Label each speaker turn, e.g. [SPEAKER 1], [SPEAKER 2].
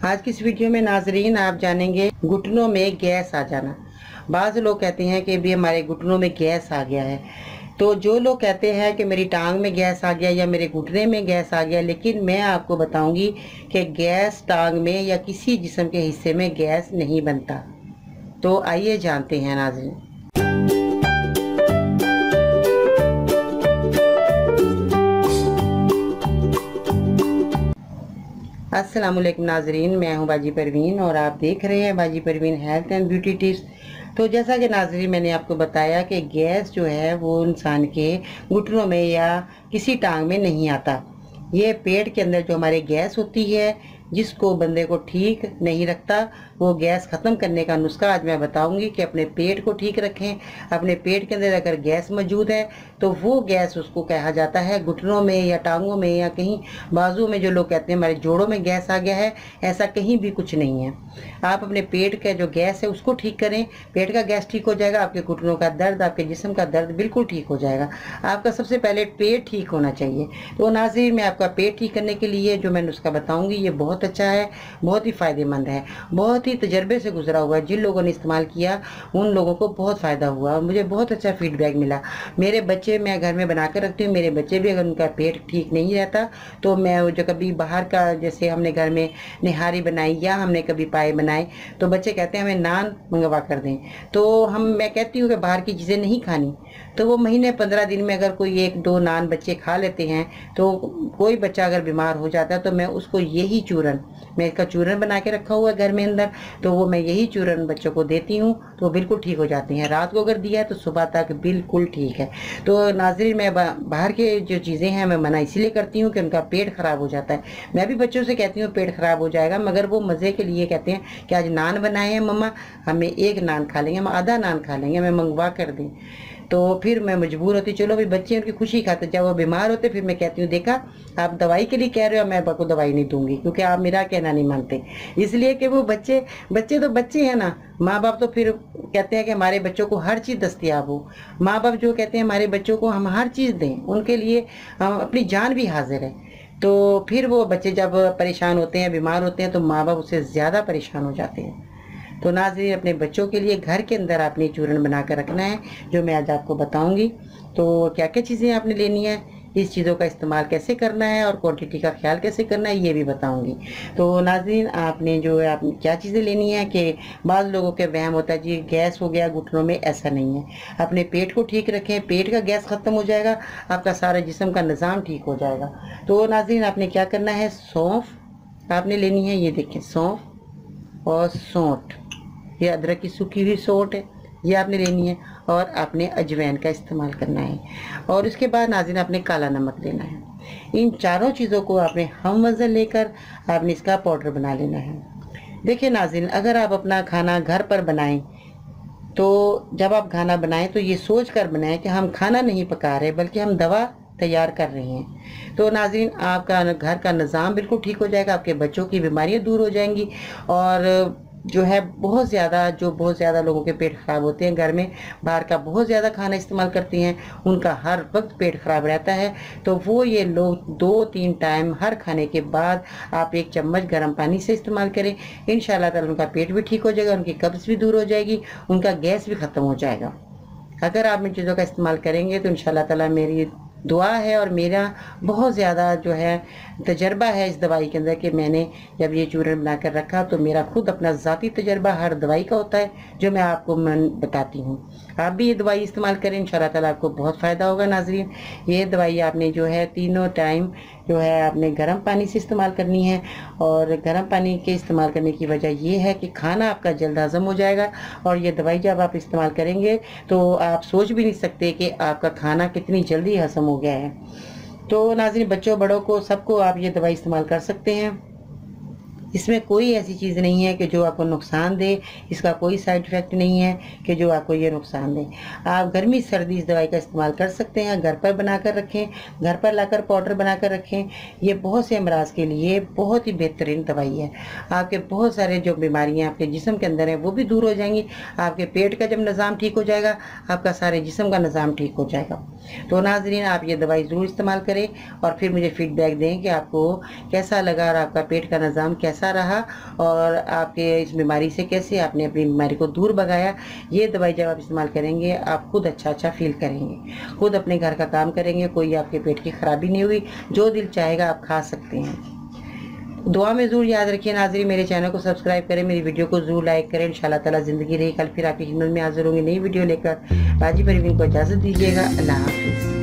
[SPEAKER 1] आज की इस वीडियो में नाजरीन आप जानेंगे घुटनों में गैस आ जाना। बाज़ लोग कहते हैं कि भी हमारे घुटनों में गैस आ गया है। तो जो लोग कहते हैं कि मेरी टांग में गैस आ गया या मेरे घुटने में गैस आ गया, लेकिन मैं आपको बताऊंगी कि गैस टांग में या किसी जिस्म के हिस्से में गैस नहीं बनता। तो आइए जानते हैं नाजरीन। अस्सलामुअलैकुम नाजरीन, मैं हूं बाजी परवीन और आप देख रहे हैं बाजी Parveen health and beauty tips. तो जैसा कि नाजरीन मैंने आपको बताया कि गैस जो है वो इंसान के घुटनों में या किसी टांग में नहीं आता। ये पेट के अंदर जो हमारे गैस होती है जिसको बंदे को ठीक नहीं रखता, वो गैस ख़त्म करने का नुस्खा आज मैं बताऊंगी कि अपने पेट को ठीक रखें। अपने पेट के अंदर अगर गैस मौजूद है तो वो गैस उसको कहा जाता है घुटनों में या टांगों में या कहीं बाजू में। जो लोग कहते हैं हमारे जोड़ों में गैस आ गया है, ऐसा कहीं भी कुछ नहीं है। आप अपने पेट का जो गैस है उसको ठीक करें, पेट का गैस ठीक हो जाएगा, आपके घुटनों का दर्द, आपके जिस्म का दर्द बिल्कुल ठीक हो जाएगा। आपका सबसे पहले पेट ठीक होना चाहिए। तो नाज़रीन मैं आपका पेट ठीक करने के लिए जो मैं नुस्खा बताऊंगी ये बहुत अच्छा है, बहुत ही फ़ायदेमंद है, बहुत ही तजर्बे से गुजरा हुआ है। जिन लोगों ने इस्तेमाल किया उन लोगों को बहुत फ़ायदा हुआ, मुझे बहुत अच्छा फीडबैक मिला। मेरे बच्चे मैं घर में बना कर रखती हूँ, मेरे बच्चे भी अगर उनका पेट ठीक नहीं रहता तो मैं जो कभी बाहर का, जैसे हमने घर में निहारी बनाई या हमने कभी पाए बनाए, तो बच्चे कहते हैं हमें नान मंगवा कर दें। तो मैं कहती हूँ कि बाहर की चीज़ें नहीं खानी। तो वो महीने 15 दिन में अगर कोई 1-2 नान बच्चे खा लेते हैं, तो कोई बच्चा अगर बीमार हो जाता है तो मैं उसको यही चूरन, मैं इसका चूरन बना के रखा हुआ है घर में अंदर, तो वो मैं यही चूरन बच्चों को देती हूँ तो वो बिल्कुल ठीक हो जाते हैं। रात को अगर दिया है तो सुबह तक बिल्कुल ठीक है। तो नाज़रीन मैं बाहर के जो चीज़ें हैं मैं मना इसीलिए करती हूँ कि उनका पेट ख़राब हो जाता है। मैं भी बच्चों से कहती हूँ पेट ख़राब हो जाएगा, मगर वो मज़े के लिए कहते हैं कि आज नान बनाए हैं मम्मा, हमें 1 नान खा लेंगे, हम आधा नान खा लेंगे, हमें मंगवा कर दें। तो फिर मैं मजबूर होती, चलो भाई बच्चे उनकी खुशी खाते। जब वो बीमार होते फिर मैं कहती हूँ देखा आप दवाई के लिए कह रहे हो, मैं आपको दवाई नहीं दूंगी क्योंकि आप मेरा कहना नहीं मानते। इसलिए कि वो बच्चे तो बच्चे हैं ना, माँ बाप तो फिर कहते हैं कि हमारे बच्चों को हर चीज़ दस्तियाब हो। माँ बाप जो कहते हैं हमारे बच्चों को हम हर चीज़ दें, उनके लिए हम अपनी जान भी हाजिर है। तो फिर वो बच्चे जब परेशान होते हैं, बीमार होते हैं, तो माँ बाप उससे ज़्यादा परेशान हो जाते हैं। तो नाज़रीन अपने बच्चों के लिए घर के अंदर आपने चूरन बना कर रखना है, जो मैं आज आपको बताऊंगी। तो क्या क्या चीज़ें आपने लेनी है, इस चीज़ों का इस्तेमाल कैसे करना है और क्वांटिटी का ख्याल कैसे करना है ये भी बताऊंगी। तो नाज़रीन आपने जो है आपने क्या चीज़ें लेनी है कि बाज़ लोगों के वहम होता है जी गैस हो गया घुटनों में, ऐसा नहीं है। अपने पेट को ठीक रखें, पेट का गैस ख़त्म हो जाएगा, आपका सारा जिस्म का निज़ाम ठीक हो जाएगा। तो नाज़रीन आपने क्या करना है, सौंफ आपने लेनी है, ये देखें सौंफ और सौंठ, ये अदरक की सूखी हुई सौंठ है, ये आपने लेनी है। और आपने अजवैन का इस्तेमाल करना है। और उसके बाद नाज़रीन आपने काला नमक लेना है। इन चारों चीज़ों को आपने हम वज़न लेकर आपने इसका पाउडर बना लेना है। देखिए नाज़रीन अगर आप अपना खाना घर पर बनाएं तो जब आप खाना बनाएं तो ये सोच कर बनाएं कि हम खाना नहीं पका रहे बल्कि हम दवा तैयार कर रहे हैं। तो नाज़रीन आपका घर का निज़ाम बिल्कुल ठीक हो जाएगा, आपके बच्चों की बीमारियां दूर हो जाएंगी। और जो है बहुत ज़्यादा लोगों के पेट ख़राब होते हैं, घर में बाहर का बहुत ज़्यादा खाना इस्तेमाल करते हैं, उनका हर वक्त पेट ख़राब रहता है। तो वो ये लोग 2-3 टाइम हर खाने के बाद आप 1 चम्मच गर्म पानी से इस्तेमाल करें, इंशाल्लाह ताला उनका पेट भी ठीक हो जाएगा, उनकी कब्ज़ भी दूर हो जाएगी, उनका गैस भी ख़त्म हो जाएगा। अगर आप इन चीज़ों का इस्तेमाल करेंगे तो इंशाल्लाह ताला मेरी दुआ है और मेरा बहुत ज़्यादा जो है तजर्बा है इस दवाई के अंदर कि मैंने जब ये चूरन बना कर रखा तो मेरा खुद अपना ज़ाती तजर्बा हर दवाई का होता है जो मैं आपको बताती हूँ। आप भी ये दवाई इस्तेमाल करें, इंशाल्लाह ताला आपको बहुत फ़ायदा होगा। नाज़रीन ये दवाई आपने जो है तीनों टाइम जो है आपने गर्म पानी से इस्तेमाल करनी है। और गर्म पानी के इस्तेमाल करने की वजह ये है कि खाना आपका जल्द हज़म हो जाएगा। और ये दवाई जब आप इस्तेमाल करेंगे तो आप सोच भी नहीं सकते कि आपका खाना कितनी जल्दी हज़म हो गया है। तो नाज़रीन बच्चों बड़ों को सबको आप ये दवाई इस्तेमाल कर सकते हैं। इसमें कोई ऐसी चीज़ नहीं है कि जो आपको नुकसान दे, इसका कोई साइड इफ़ेक्ट नहीं है कि जो आपको ये नुकसान दे। आप गर्मी सर्दी इस दवाई का इस्तेमाल कर सकते हैं, घर पर बनाकर रखें, घर पर लाकर पाउडर बनाकर रखें। ये बहुत से अमराज के लिए बहुत ही बेहतरीन दवाई है। आपके बहुत सारे जो बीमारियाँ आपके जिस्म के अंदर हैं वो भी दूर हो जाएंगी। आपके पेट का जब निज़ाम ठीक हो जाएगा आपका सारे जिस्म का निज़ाम ठीक हो जाएगा। तो नाज़रीन, आप ये दवाई ज़रूर इस्तेमाल करें और फिर मुझे फ़ीडबैक दें कि आपको कैसा लगा और आपका पेट का निज़ाम कैसा रहा और आपके इस बीमारी से कैसे आपने अपनी बीमारी को दूर भगाया। ये दवाई जब आप इस्तेमाल करेंगे आप खुद अच्छा फ़ील करेंगे, खुद अपने घर का काम करेंगे, कोई आपके पेट की ख़राबी नहीं हुई, जो दिल चाहेगा आप खा सकते हैं। दुआ में ज़रूर याद रखिए नाज़रीन, मेरे चैनल को सब्सक्राइब करें, मेरी वीडियो को ज़रूर लाइक करें। इंशाल्लाह ताला ज़िंदगी रही कल फिर आपकी खिदमत में हाज़िर होंगी नई वीडियो लेकर। बाजी परवीन को इजाज़त दीजिएगा। अल्लाह हाफ़िज़।